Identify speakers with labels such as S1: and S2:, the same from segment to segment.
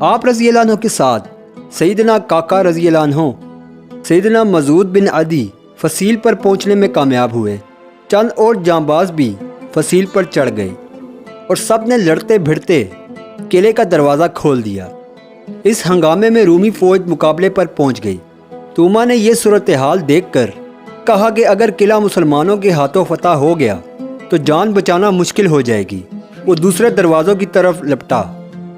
S1: آپ رضی اللہ عنہ کے ساتھ سیدنا کاکا رضی اللہ عنہ سیدنا مزود بن عدی فصیل پر پہنچنے میں کامیاب ہوئے۔ چند اور جانباز بھی فصیل پر چڑھ گئے اور سب نے لڑتے بھڑتے قلعے کا دروازہ کھول دیا۔ اس ہنگامے میں رومی فوج مقابلے پر پہنچ گئی۔ توما نے یہ صورتحال دیکھ کر کہا کہ اگر قلعہ مسلمانوں کے ہاتھوں فتح ہو گیا تو جان بچانا مشکل ہو جائے گی۔ وہ دوسرے دروازوں کی طرف لپٹا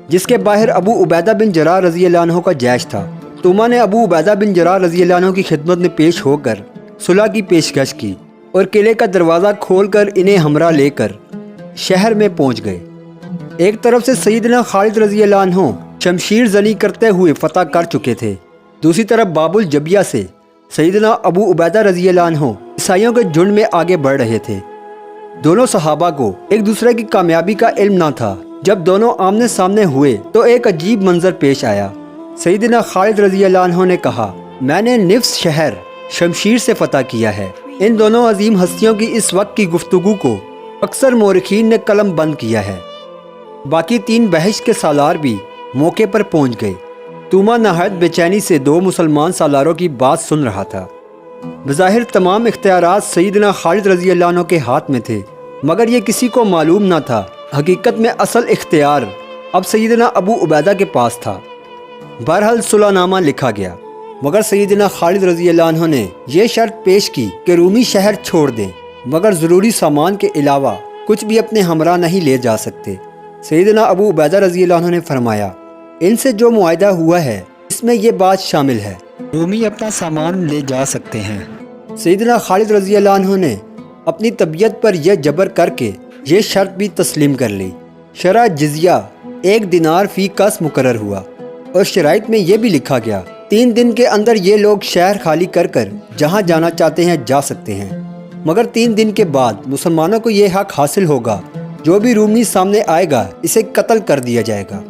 S1: جس کے باہر ابو عبیدہ بن جراح رضی اللہ عنہ کا جیش تھا۔ توما نے ابو عبیدہ بن جراح رضی اللہ عنہ کی خدمت میں پیش ہو کر صلح کی پیشکش کی اور قلعے کا دروازہ کھول کر انہیں ہمراہ لے کر شہر میں پہنچ گئے۔ ایک طرف سے سیدنا خالد رضی اللہ عنہ شمشیر زنی کرتے ہوئے فتح کر چکے تھے، دوسری طرف باب الجبیہ سے سیدنا ابو عبیدہ رضی اللہ عنہ عیسائیوں کے جھنڈ میں آگے بڑھ رہے تھے۔ دونوں صحابہ کو ایک دوسرے کی کامیابی کا علم نہ تھا۔ جب دونوں آمنے سامنے ہوئے تو ایک عجیب منظر پیش آیا۔ سیدنا خالد رضی اللہ عنہ نے کہا، میں نے نفس شہر شمشیر سے فتح کیا ہے۔ ان دونوں عظیم ہستیوں کی اس وقت کی گفتگو کو اکثر مورخین نے قلم بند کیا ہے۔ باقی تین بحث کے سالار بھی موقع پر پہنچ گئے۔ توما نہایت بے چینی سے دو مسلمان سالاروں کی بات سن رہا تھا۔ بظاہر تمام اختیارات سیدنا خالد رضی اللہ عنہ کے ہاتھ میں تھے، مگر یہ کسی کو معلوم نہ تھا حقیقت میں اصل اختیار اب سیدنا ابو عبیدہ کے پاس تھا۔ بہرحال صلح نامہ لکھا گیا، مگر سیدنا خالد رضی اللہ عنہ نے یہ شرط پیش کی کہ رومی شہر چھوڑ دیں، مگر ضروری سامان کے علاوہ کچھ بھی اپنے ہمراہ نہیں لے جا سکتے۔ سیدنا ابو عبیدہ رضی اللہ عنہ نے فرمایا، ان سے جو معاہدہ ہوا ہے اس میں یہ بات شامل ہے، رومی اپنا سامان لے جا سکتے ہیں۔ سیدنا خالد رضی اللہ عنہ نے اپنی طبیعت پر یہ جبر کر کے یہ شرط بھی تسلیم کر لی۔ شرح جزیہ 1 دینار فی کس مقرر ہوا اور شرائط میں یہ بھی لکھا گیا 3 دن کے اندر یہ لوگ شہر خالی کر کر جہاں جانا چاہتے ہیں جا سکتے ہیں، مگر 3 دن کے بعد مسلمانوں کو یہ حق حاصل ہوگا جو بھی رومی سامنے آئے گا اسے قتل کر دیا جائے گا۔